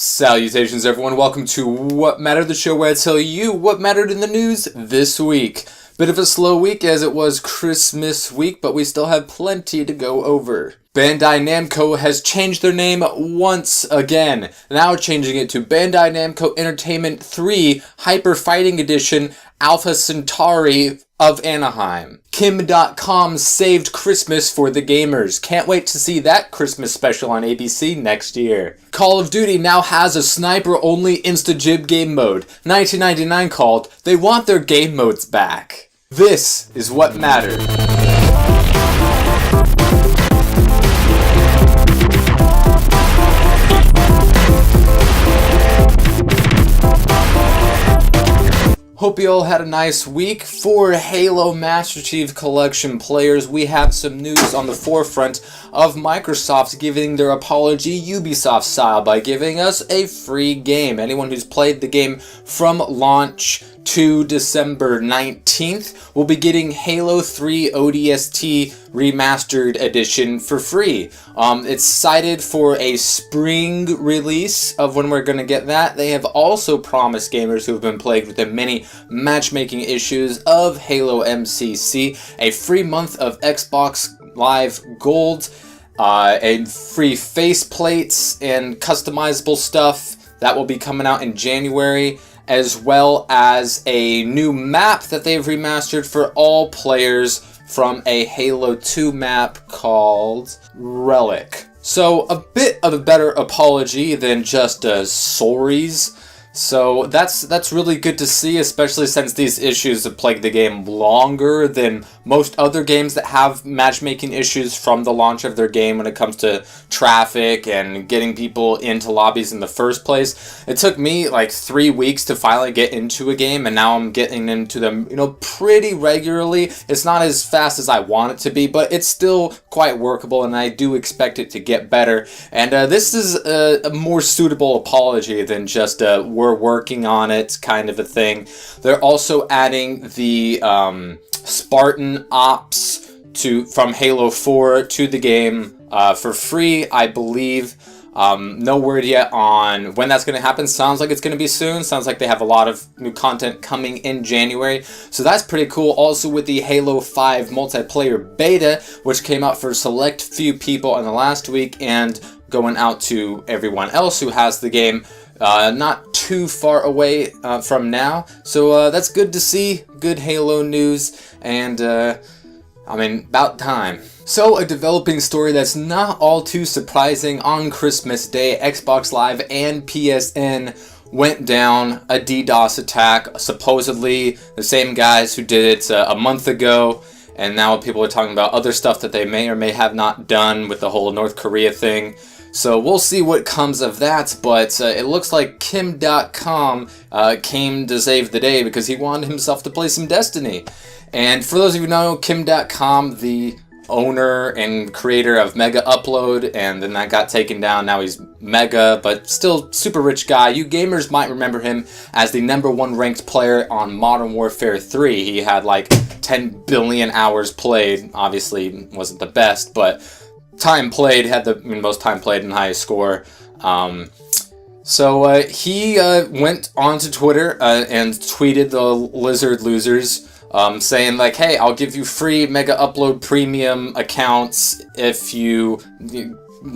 Salutations everyone, welcome to What Mattered, the show where I tell you what mattered in the news this week. Bit of a slow week as it was Christmas week, but we still have plenty to go over. Bandai Namco has changed their name once again, now changing it to Bandai Namco Entertainment 3 Hyper Fighting Edition Alpha Centauri of Anaheim. KimDotcom saved Christmas for the gamers. Can't wait to see that Christmas special on ABC next year. Call of Duty now has a sniper-only insta-jib game mode. 1999 called, they want their game modes back. This is what mattered. Hope you all had a nice week. For Halo Master Chief Collection players, we have some news on the forefront of Microsoft giving their apology Ubisoft style by giving us a free game. Anyone who's played the game from launch to December 19th will be getting Halo 3 ODST Remastered Edition for free. It's cited for a spring release of when we're going to get that. They have also promised gamers who have been plagued with the many matchmaking issues of Halo MCC a free month of Xbox Live Gold, and free faceplates and customizable stuff that will be coming out in January, as well as a new map that they've remastered for all players from a Halo 2 map called Relic. So a bit of a better apology than just sorries. So that's really good to see, especially since these issues have plagued the game longer than most other games that have matchmaking issues from the launch of their game when it comes to traffic and getting people into lobbies in the first place. It took me like 3 weeks to finally get into a game, and now I'm getting into them, pretty regularly. It's not as fast as I want it to be, but it's still quite workable, and I do expect it to get better. And this is a more suitable apology than just we're working on it kind of a thing. They're also adding the Spartan Ops from Halo 4 to the game for free, I believe. No word yet on when that's going to happen. Sounds like it's going to be soon. Sounds like they have a lot of new content coming in January. So that's pretty cool. Also with the Halo 5 multiplayer beta, which came out for a select few people in the last week and going out to everyone else who has the game not too far away from now. So that's good to see. Good Halo news. And about time. So, a developing story that's not all too surprising. On Christmas Day, Xbox Live and PSN went down. A DDoS attack. Supposedly, the same guys who did it a month ago. And now people are talking about other stuff that they may or may have not done with the whole North Korea thing. So we'll see what comes of that, but it looks like KimDotcom came to save the day because he wanted himself to play some Destiny. And for those of you who know, KimDotcom, the owner and creator of Mega Upload, and then that got taken down. Now he's Mega, but still super rich guy. You gamers might remember him as the #1 ranked player on Modern Warfare 3. He had like 10 billion hours played. Obviously wasn't the best, but time played, had the most time played and highest score. So he went onto Twitter and tweeted the Lizard Losers, saying like, hey, I'll give you free Mega Upload premium accounts if you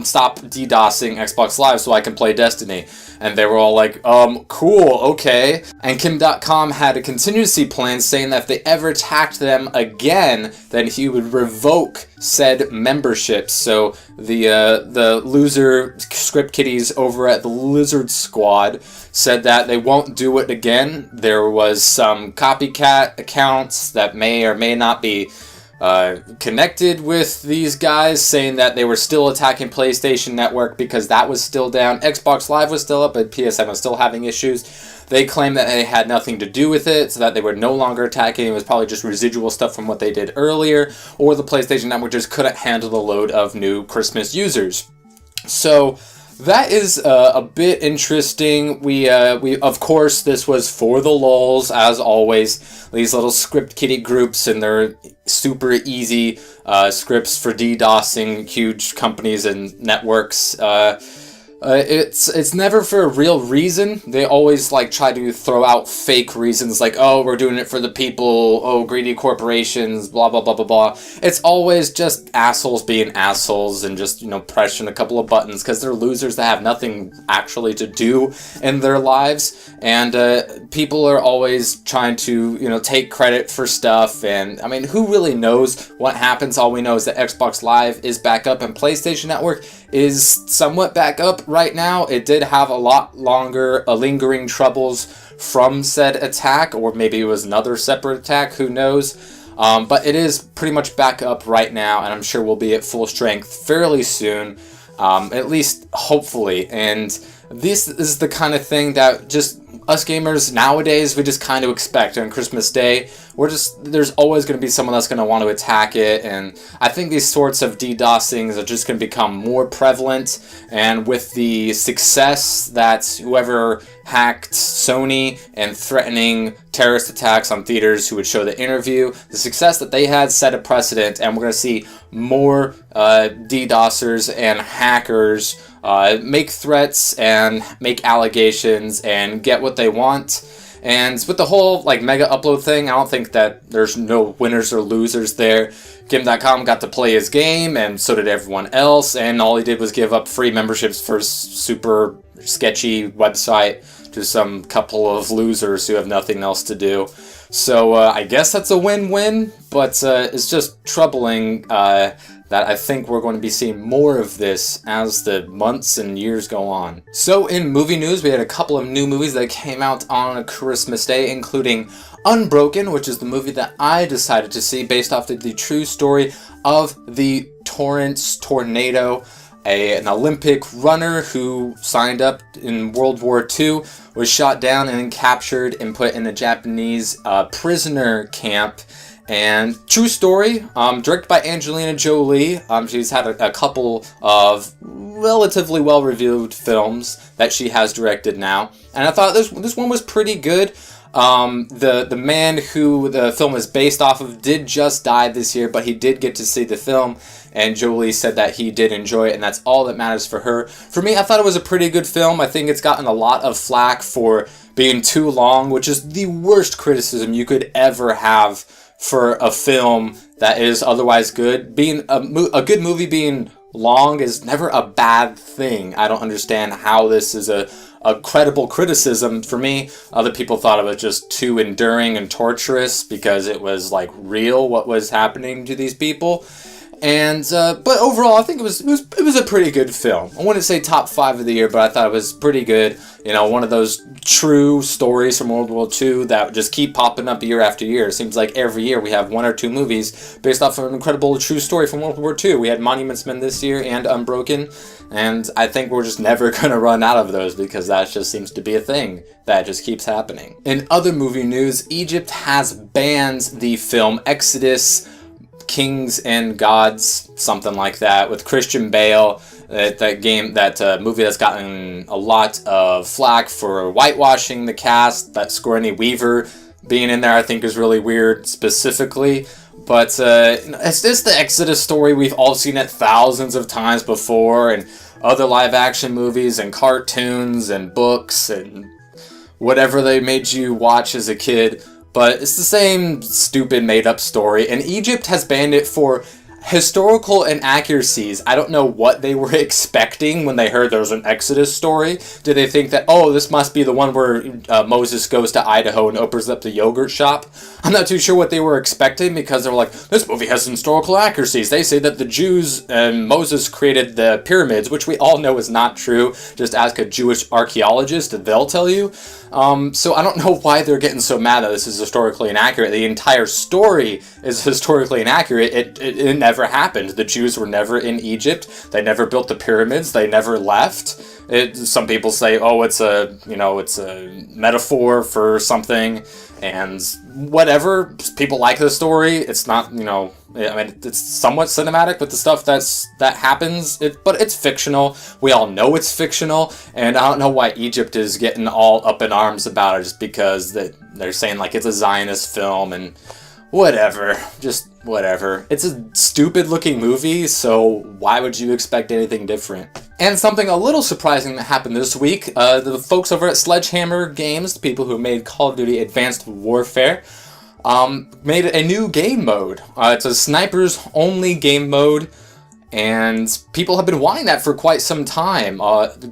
stop DDoSing Xbox Live so I can play Destiny. And they were all like, cool, okay. And KimDotcom had a contingency plan saying that if they ever attacked them again, then he would revoke said memberships. So the loser script kiddies over at the Lizard Squad said that they won't do it again. There was some copycat accounts that may or may not be connected with these guys, saying that they were still attacking PlayStation Network because that was still down. Xbox Live was still up, but PSN was still having issues. They claimed that they had nothing to do with it, so that they were no longer attacking. It was probably just residual stuff from what they did earlier, or the PlayStation Network just couldn't handle the load of new Christmas users. So that is a bit interesting. We of course, this was for the lulz, as always. These little script kiddie groups and their super easy scripts for DDoSing huge companies and networks. It's never for a real reason. They always like try to throw out fake reasons like, oh, we're doing it for the people, oh, greedy corporations, blah blah blah blah blah. It's always just assholes being assholes and just, pressing a couple of buttons because they're losers that have nothing actually to do in their lives. And people are always trying to, take credit for stuff. And I mean, who really knows what happens? All we know is that Xbox Live is back up and PlayStation Network is somewhat back up right now. It did have a lot longer lingering troubles from said attack, or maybe it was another separate attack, who knows. But it is pretty much back up right now, and I'm sure we'll be at full strength fairly soon, at least hopefully. And this is the kind of thing that just us gamers nowadays, we just kind of expect. On Christmas Day, there's always going to be someone that's going to want to attack it, and I think these sorts of DDoSings are just going to become more prevalent. And with the success that whoever hacked Sony and threatening terrorist attacks on theaters who would show the interview, the success that they had set a precedent, and we're going to see more DDoSers and hackers make threats and make allegations and get what they want. And with the whole mega upload thing, I don't think that there's no winners or losers there. KimDotcom got to play his game, and so did everyone else, and all he did was give up free memberships for super sketchy website to some couple of losers who have nothing else to do. So I guess that's a win-win, but it's just troubling that I think we're going to be seeing more of this as the months and years go on. So in movie news, we had a couple of new movies that came out on Christmas Day, including Unbroken, which is the movie that I decided to see based off the true story of the Torrance tornado, an Olympic runner who signed up in World War II, was shot down and captured and put in a Japanese prisoner camp. And true story, directed by Angelina Jolie. She's had a couple of relatively well-reviewed films that she has directed now, and I thought this one was pretty good. The man who the film is based off of did just die this year, but he did get to see the film, and Jolie said that he did enjoy it, and that's all that matters for her. For me, I thought it was a pretty good film. I think it's gotten a lot of flack for being too long, which is the worst criticism you could ever have for a film that is otherwise good. Being a good movie being long is never a bad thing. I don't understand how this is a credible criticism. For me, other people thought it was just too enduring and torturous because it was real what was happening to these people. And but overall, I think it was a pretty good film. I wouldn't say top 5 of the year, but I thought it was pretty good. One of those true stories from World War II that just keep popping up year after year. It seems like every year we have 1 or 2 movies based off of an incredible true story from World War II. We had Monuments Men this year and Unbroken, and I think we're just never going to run out of those because that just seems to be a thing that just keeps happening. In other movie news, Egypt has banned the film Exodus, Kings and Gods, something like that, with Christian Bale. That movie that's gotten a lot of flack for whitewashing the cast. That Sigourney Weaver being in there, I think, is really weird specifically. But it's just the Exodus story. We've all seen it thousands of times before, and other live-action movies and cartoons and books and whatever they made you watch as a kid. But it's the same stupid made-up story, and Egypt has banned it for historical inaccuracies. I don't know what they were expecting when they heard there was an Exodus story. Did they think that, oh, this must be the one where Moses goes to Idaho and opens up the yogurt shop? I'm not too sure what they were expecting, because they were like, this movie has historical accuracies. They say that the Jews and Moses created the pyramids, which we all know is not true. Just ask a Jewish archaeologist, they'll tell you. So I don't know why they're getting so mad that this is historically inaccurate. The entire story is historically inaccurate. It never happened. The Jews were never in Egypt. They never built the pyramids. They never left. Some people say, oh, it's a metaphor for something, and whatever. People like the story. It's not, it's somewhat cinematic with the stuff that happens, but it's fictional. We all know it's fictional, and I don't know why Egypt is getting all up in arms about it, just because they're saying it's a Zionist film and whatever. Just whatever. It's a stupid looking movie, so why would you expect anything different? And something a little surprising that happened this week, the folks over at Sledgehammer Games, the people who made Call of Duty Advanced Warfare, made a new game mode. It's a snipers only game mode, and people have been wanting that for quite some time.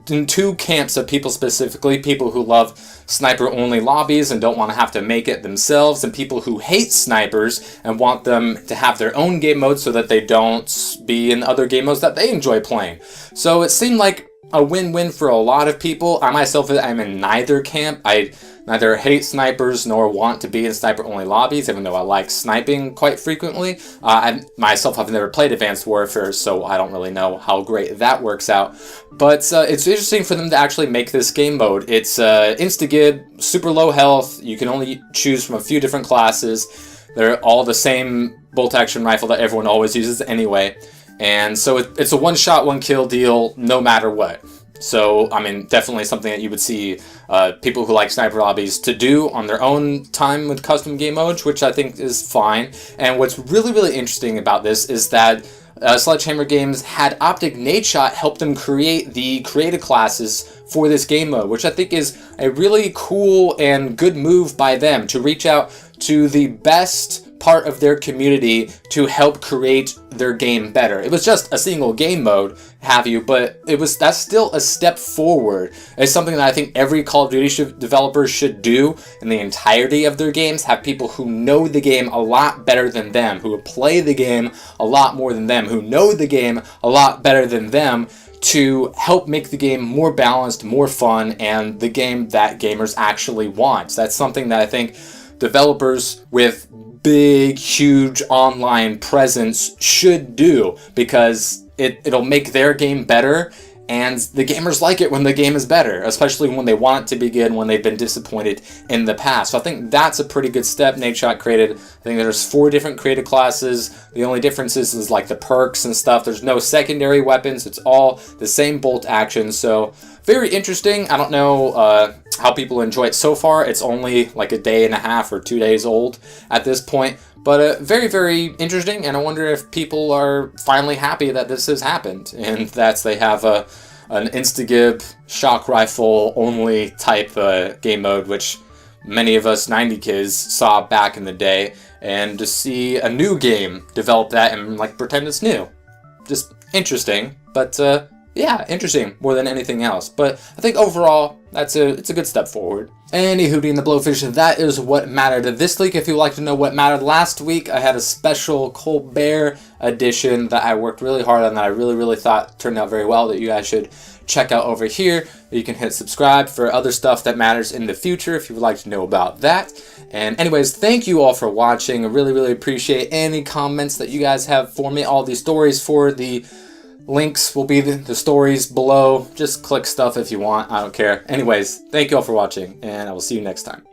In two camps of people specifically, people who love sniper-only lobbies and don't want to have to make it themselves, and people who hate snipers and want them to have their own game mode so that they don't be in other game modes that they enjoy playing. So it seemed like a win-win for a lot of people. I myself, I'm in neither camp. I neither hate snipers nor want to be in sniper-only lobbies, even though I like sniping quite frequently. I myself have never played Advanced Warfare, so I don't really know how great that works out. But it's interesting for them to actually make this game mode. It's insta-gib, super low health. You can only choose from a few different classes. They're all the same bolt-action rifle that everyone always uses anyway. And so it's a one-shot, one-kill deal no matter what. So, I mean, definitely something that you would see people who like sniper lobbies to do on their own time with custom game modes, which I think is fine. And what's really, really interesting about this is that Sledgehammer Games had Optic Nadeshot help them create the creative classes for this game mode, which I think is a really cool and good move by them to reach out to the best part of their community to help create their game better. It was just a single game mode, but that's still a step forward. It's something that I think every Call of Duty developer should do in the entirety of their games, have people who know the game a lot better than them, who play the game a lot more than them, who know the game a lot better than them, to help make the game more balanced, more fun, and the game that gamers actually want. So that's something that I think developers with big, huge online presence should do, because it'll make their game better, and the gamers like it when the game is better, especially when they want it to be good, when they've been disappointed in the past. So I think that's a pretty good step Nadeshot created. I think there's 4 different creative classes. The only difference is like the perks and stuff. There's no secondary weapons. It's all the same bolt action. So very interesting. I don't know how people enjoy it so far. It's only like a day and a half or 2 days old at this point. But very, very interesting, and I wonder if people are finally happy that this has happened, and that they have an insta-gib shock rifle only type game mode, which many of us 90 kids saw back in the day, and to see a new game develop that and like pretend it's new. Just interesting, but yeah, interesting more than anything else. But I think overall, it's a good step forward. Any hootie in the blowfish, that is what mattered this week. If you'd like to know what mattered last week, I had a special Colbert edition that I worked really hard on, that I really, really thought turned out very well, that you guys should check out over here. You can hit subscribe for other stuff that matters in the future if you would like to know about that. And anyways, thank you all for watching. I really, really appreciate any comments that you guys have for me. All these stories for the links will be the stories below. Just click stuff if you want. I don't care. Anyways, thank you all for watching, and I will see you next time.